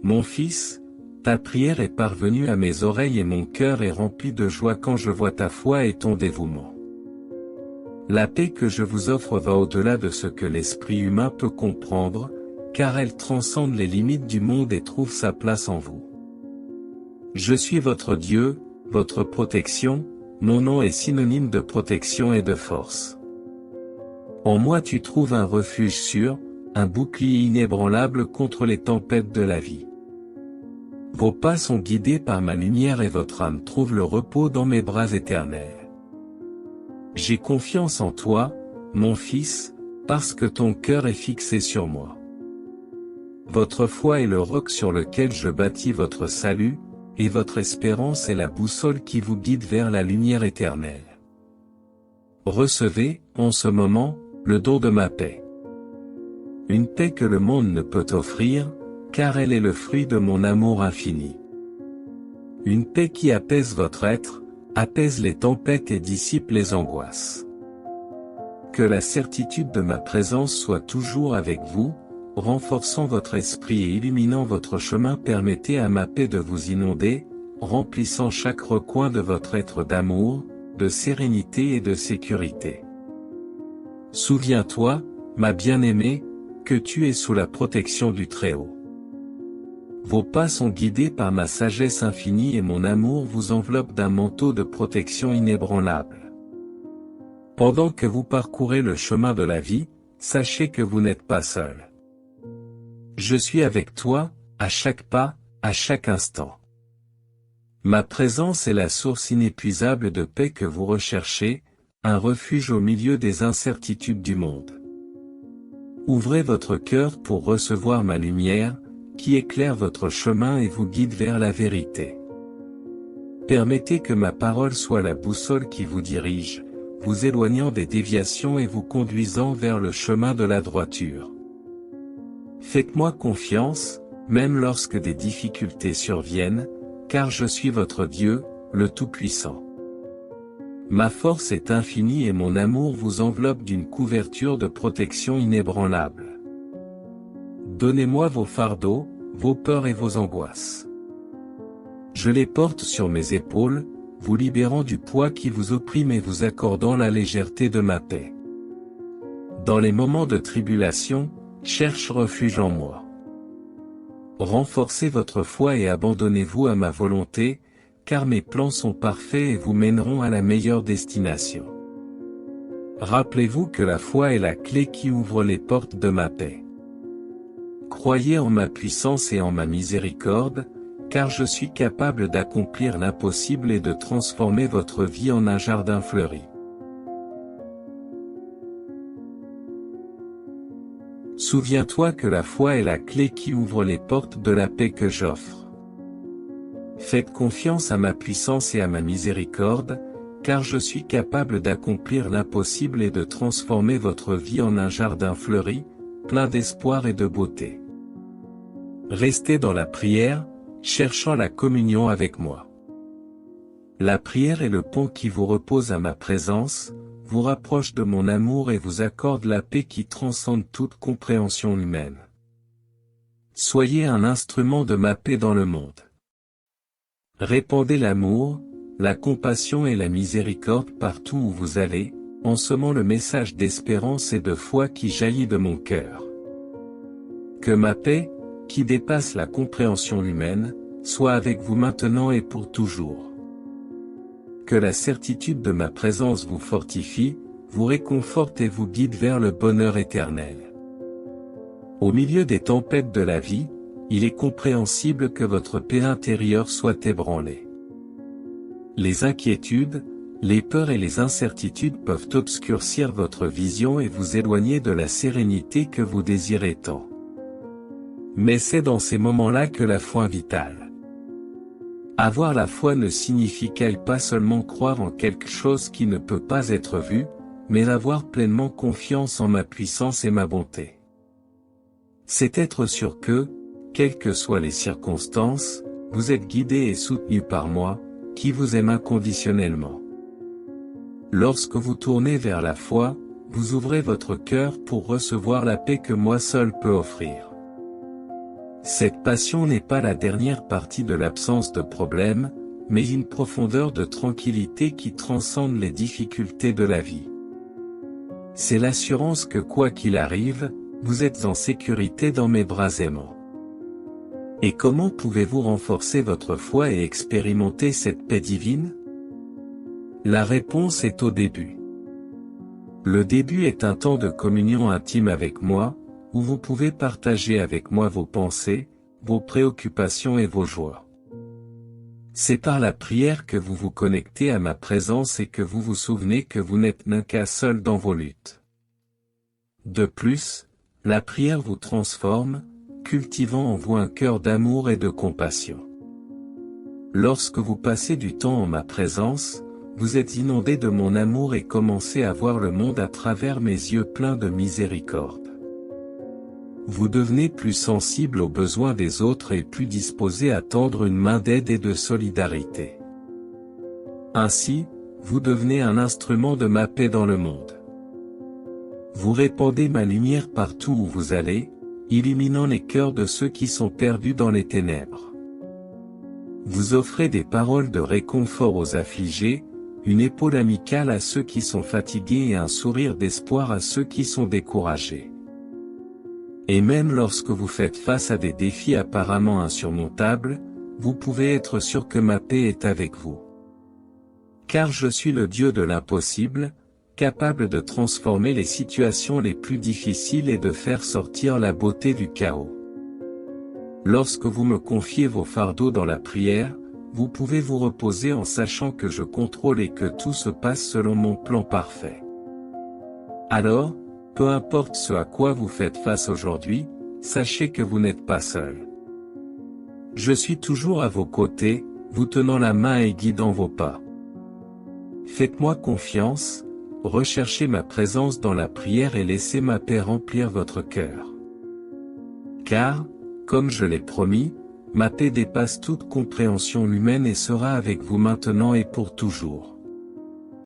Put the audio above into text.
Mon fils, ta prière est parvenue à mes oreilles et mon cœur est rempli de joie quand je vois ta foi et ton dévouement. La paix que je vous offre va au-delà de ce que l'esprit humain peut comprendre, car elle transcende les limites du monde et trouve sa place en vous. Je suis votre Dieu, votre protection, mon nom est synonyme de protection et de force. En moi tu trouves un refuge sûr, un bouclier inébranlable contre les tempêtes de la vie. Vos pas sont guidés par ma lumière et votre âme trouve le repos dans mes bras éternels. J'ai confiance en toi, mon fils, parce que ton cœur est fixé sur moi. Votre foi est le roc sur lequel je bâtis votre salut, et votre espérance est la boussole qui vous guide vers la lumière éternelle. Recevez, en ce moment, le don de ma paix. Une paix que le monde ne peut offrir, car elle est le fruit de mon amour infini. Une paix qui apaise votre être, apaise les tempêtes et dissipe les angoisses. Que la certitude de ma présence soit toujours avec vous, renforçant votre esprit et illuminant votre chemin. Permettez à ma paix de vous inonder, remplissant chaque recoin de votre être d'amour, de sérénité et de sécurité. Souviens-toi, ma bien-aimée, que tu es sous la protection du Très-Haut. Vos pas sont guidés par ma sagesse infinie et mon amour vous enveloppe d'un manteau de protection inébranlable. Pendant que vous parcourez le chemin de la vie, sachez que vous n'êtes pas seul. Je suis avec toi, à chaque pas, à chaque instant. Ma présence est la source inépuisable de paix que vous recherchez, un refuge au milieu des incertitudes du monde. Ouvrez votre cœur pour recevoir ma lumière, qui éclaire votre chemin et vous guide vers la vérité. Permettez que ma parole soit la boussole qui vous dirige, vous éloignant des déviations et vous conduisant vers le chemin de la droiture. Faites-moi confiance, même lorsque des difficultés surviennent, car je suis votre Dieu, le Tout-Puissant. Ma force est infinie et mon amour vous enveloppe d'une couverture de protection inébranlable. Donnez-moi vos fardeaux, vos peurs et vos angoisses. Je les porte sur mes épaules, vous libérant du poids qui vous opprime et vous accordant la légèreté de ma paix. Dans les moments de tribulation, cherche refuge en moi. Renforcez votre foi et abandonnez-vous à ma volonté, car mes plans sont parfaits et vous mèneront à la meilleure destination. Rappelez-vous que la foi est la clé qui ouvre les portes de ma paix. Croyez en ma puissance et en ma miséricorde, car je suis capable d'accomplir l'impossible et de transformer votre vie en un jardin fleuri. Souviens-toi que la foi est la clé qui ouvre les portes de la paix que j'offre. Faites confiance à ma puissance et à ma miséricorde, car je suis capable d'accomplir l'impossible et de transformer votre vie en un jardin fleuri, plein d'espoir et de beauté. Restez dans la prière, cherchant la communion avec moi. La prière est le pont qui vous repose à ma présence, vous rapproche de mon amour et vous accorde la paix qui transcende toute compréhension humaine. Soyez un instrument de ma paix dans le monde. Répandez l'amour, la compassion et la miséricorde partout où vous allez, en semant le message d'espérance et de foi qui jaillit de mon cœur. Que ma paix, qui dépasse la compréhension humaine, soit avec vous maintenant et pour toujours. Que la certitude de ma présence vous fortifie, vous réconforte et vous guide vers le bonheur éternel. Au milieu des tempêtes de la vie, il est compréhensible que votre paix intérieure soit ébranlée. Les inquiétudes, les peurs et les incertitudes peuvent obscurcir votre vision et vous éloigner de la sérénité que vous désirez tant. Mais c'est dans ces moments-là que la foi est vitale. Avoir la foi ne signifie-t-elle pas seulement croire en quelque chose qui ne peut pas être vu, mais avoir pleinement confiance en ma puissance et ma bonté. C'est être sûr que, quelles que soient les circonstances, vous êtes guidé et soutenu par moi, qui vous aime inconditionnellement. Lorsque vous tournez vers la foi, vous ouvrez votre cœur pour recevoir la paix que moi seul peux offrir. Cette passion n'est pas la dernière partie de l'absence de problème, mais une profondeur de tranquillité qui transcende les difficultés de la vie. C'est l'assurance que quoi qu'il arrive, vous êtes en sécurité dans mes bras aimants. Et comment pouvez-vous renforcer votre foi et expérimenter cette paix divine? La réponse est au début. Le début est un temps de communion intime avec moi, où vous pouvez partager avec moi vos pensées, vos préoccupations et vos joies. C'est par la prière que vous vous connectez à ma présence et que vous vous souvenez que vous n'êtes qu'un seul dans vos luttes. De plus, la prière vous transforme, cultivant en vous un cœur d'amour et de compassion. Lorsque vous passez du temps en ma présence, vous êtes inondé de mon amour et commencez à voir le monde à travers mes yeux pleins de miséricorde. Vous devenez plus sensible aux besoins des autres et plus disposé à tendre une main d'aide et de solidarité. Ainsi, vous devenez un instrument de ma paix dans le monde. Vous répandez ma lumière partout où vous allez, illuminant les cœurs de ceux qui sont perdus dans les ténèbres. Vous offrez des paroles de réconfort aux affligés, une épaule amicale à ceux qui sont fatigués et un sourire d'espoir à ceux qui sont découragés. Et même lorsque vous faites face à des défis apparemment insurmontables, vous pouvez être sûr que ma paix est avec vous. Car je suis le Dieu de l'impossible, capable de transformer les situations les plus difficiles et de faire sortir la beauté du chaos. Lorsque vous me confiez vos fardeaux dans la prière, vous pouvez vous reposer en sachant que je contrôle et que tout se passe selon mon plan parfait. Alors, peu importe ce à quoi vous faites face aujourd'hui, sachez que vous n'êtes pas seul. Je suis toujours à vos côtés, vous tenant la main et guidant vos pas. Faites-moi confiance, recherchez ma présence dans la prière et laissez ma paix remplir votre cœur. Car, comme je l'ai promis, ma paix dépasse toute compréhension humaine et sera avec vous maintenant et pour toujours.